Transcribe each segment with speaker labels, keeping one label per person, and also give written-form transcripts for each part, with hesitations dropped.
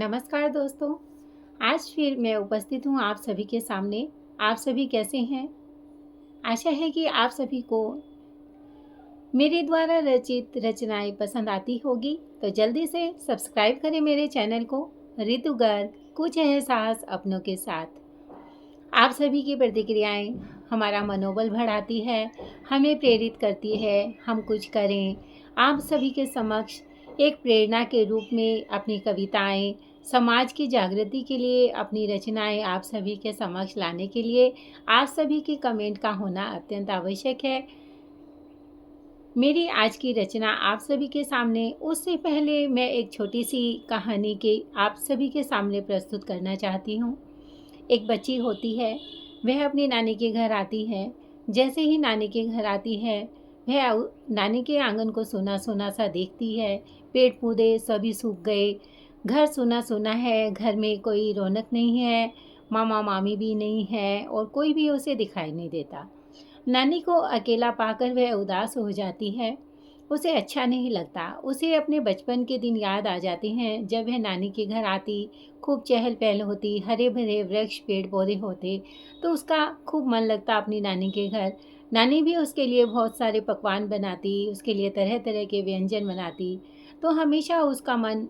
Speaker 1: नमस्कार दोस्तों। आज फिर मैं उपस्थित हूँ आप सभी के सामने। आप सभी कैसे हैं? आशा है कि आप सभी को मेरे द्वारा रचित रचनाएं पसंद आती होगी। तो जल्दी से सब्सक्राइब करें मेरे चैनल को ऋतु गर्ग कुछ एहसास अपनों के साथ। आप सभी की प्रतिक्रियाएं हमारा मनोबल बढ़ाती है, हमें प्रेरित करती है हम कुछ करें। आप सभी के समक्ष एक प्रेरणा के रूप में अपनी कविताएं, समाज की जागृति के लिए अपनी रचनाएं आप सभी के समक्ष लाने के लिए आप सभी के कमेंट का होना अत्यंत आवश्यक है। मेरी आज की रचना आप सभी के सामने, उससे पहले मैं एक छोटी सी कहानी के आप सभी के सामने प्रस्तुत करना चाहती हूँ। एक बच्ची होती है, वह अपनी नानी के घर आती है। जैसे ही नानी के घर आती है, वह नानी के आंगन को सूना सूना सा देखती है। पेड़ पौधे सभी सूख गए, घर सूना सूना है, घर में कोई रौनक नहीं है, मामा मामी भी नहीं है और कोई भी उसे दिखाई नहीं देता। नानी को अकेला पाकर वह उदास हो जाती है, उसे अच्छा नहीं लगता। उसे अपने बचपन के दिन याद आ जाते हैं, जब वह नानी के घर आती, खूब चहल पहल होती, हरे भरे वृक्ष पेड़ पौधे होते, तो उसका खूब मन लगता अपनी नानी के घर। नानी भी उसके लिए बहुत सारे पकवान बनाती, उसके लिए तरह तरह के व्यंजन बनाती, तो हमेशा उसका मन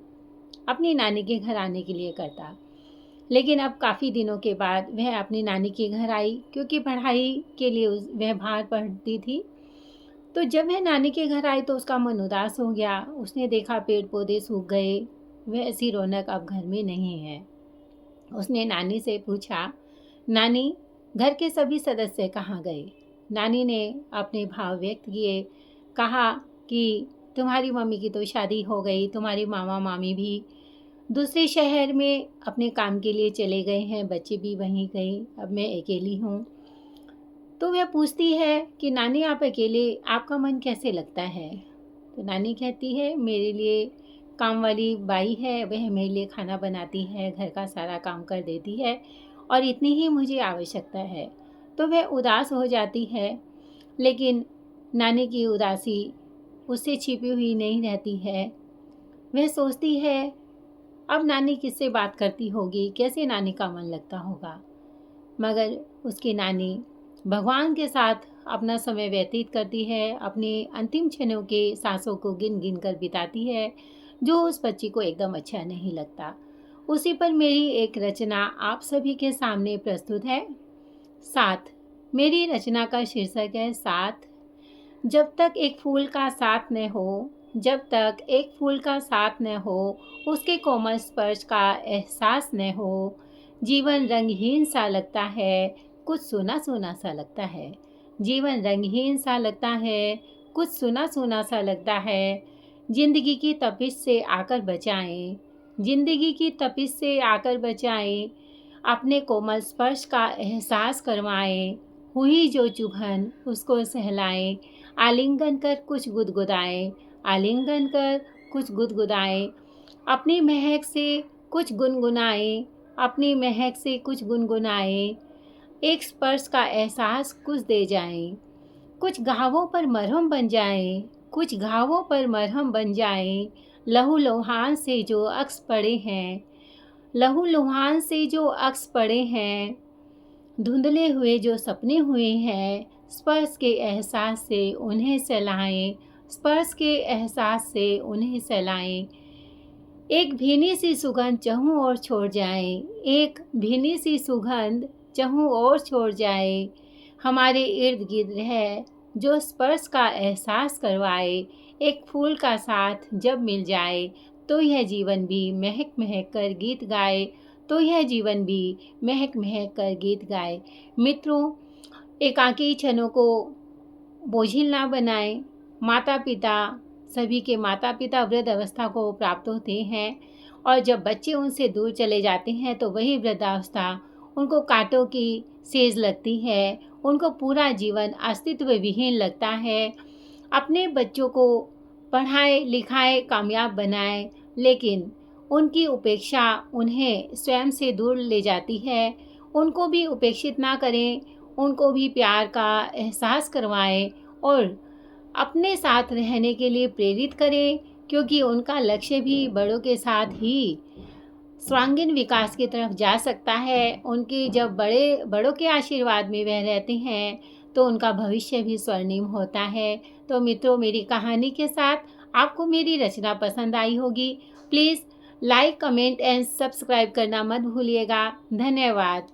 Speaker 1: अपनी नानी के घर आने के लिए करता। लेकिन अब काफ़ी दिनों के बाद वह अपनी नानी के घर आई, क्योंकि पढ़ाई के लिए वह बाहर पढ़ती थी। तो जब वह नानी के घर आई तो उसका मन उदास हो गया। उसने देखा पेड़ पौधे सूख गए, वैसी रौनक अब घर में नहीं है। उसने नानी से पूछा, नानी, घर के सभी सदस्य कहाँ गए? नानी ने अपने भाव व्यक्त किए, कहा कि तुम्हारी मम्मी की तो शादी हो गई, तुम्हारी मामा मामी भी दूसरे शहर में अपने काम के लिए चले गए हैं, बच्चे भी वहीं गए, अब मैं अकेली हूँ। तो वह पूछती है कि नानी, आप अकेले, आपका मन कैसे लगता है? तो नानी कहती है, मेरे लिए काम वाली बाई है, वह मेरे लिए खाना बनाती है, घर का सारा काम कर देती है और इतनी ही मुझे आवश्यकता है। तो वह उदास हो जाती है, लेकिन नानी की उदासी उससे छिपी हुई नहीं रहती है। वह सोचती है, अब नानी किससे बात करती होगी, कैसे नानी का मन लगता होगा। मगर उसकी नानी भगवान के साथ अपना समय व्यतीत करती है, अपने अंतिम क्षणों के सांसों को गिन गिन कर बिताती है, जो उस बच्ची को एकदम अच्छा नहीं लगता। उसी पर मेरी एक रचना आप सभी के सामने प्रस्तुत है, साथ। मेरी रचना का शीर्षक है साथ। जब तक एक फूल का साथ न हो, जब तक एक फूल का साथ न हो, उसके कोमल स्पर्श का एहसास न हो, जीवन रंगहीन सा लगता है, कुछ सूना सूना सा लगता है। जीवन रंगहीन सा लगता है, कुछ सूना सूना सा लगता है। जिंदगी की तपिश से आकर बचाएं, जिंदगी की तपिश से आकर बचाएं, अपने कोमल स्पर्श का एहसास करवाएं। हुई जो चुभन उसको सहलाएं, आलिंगन कर कुछ गुदगुदाएं, आलिंगन कर कुछ गुदगुदाएं। अपनी महक से कुछ गुनगुनाएं, अपनी महक से कुछ गुनगुनाएं। एक स्पर्श का एहसास कुछ दे जाएं, कुछ घावों पर मरहम बन जाएं, कुछ घावों पर मरहम बन जाएं। लहू लुहान से जो अक्स पड़े हैं, लहू लुहान से जो अक्स पड़े हैं, धुंधले हुए जो सपने हुए हैं, स्पर्श के एहसास से उन्हें सहलाएं, स्पर्श के एहसास से उन्हें सहलाएं। एक भीनी सी सुगंध चहूँ और छोड़ जाए, एक भीनी सी सुगंध चहूँ और छोड़ जाए। हमारे इर्द गिर्द है जो स्पर्श का एहसास करवाए। एक फूल का साथ जब मिल जाए, तो यह जीवन भी महक महक कर गीत गाए, तो यह जीवन भी महक महक कर गीत गाए। मित्रों, एकाकी क्षणों को बोझिल ना बनाएं। माता पिता, सभी के माता पिता वृद्ध अवस्था को प्राप्त होते हैं और जब बच्चे उनसे दूर चले जाते हैं तो वही वृद्धावस्था उनको कांटों की सेज लगती है, उनको पूरा जीवन अस्तित्व विहीन लगता है। अपने बच्चों को पढ़ाए लिखाए कामयाब बनाए, लेकिन उनकी उपेक्षा उन्हें स्वयं से दूर ले जाती है। उनको भी उपेक्षित ना करें, उनको भी प्यार का एहसास करवाएं और अपने साथ रहने के लिए प्रेरित करें, क्योंकि उनका लक्ष्य भी बड़ों के साथ ही सर्वांगीण विकास की तरफ जा सकता है। उनकी जब बड़ों के आशीर्वाद में वह रहते हैं तो उनका भविष्य भी स्वर्णिम होता है। तो मित्रों, मेरी कहानी के साथ आपको मेरी रचना पसंद आई होगी। Please like, comment and subscribe करना मत भूलिएगा। धन्यवाद।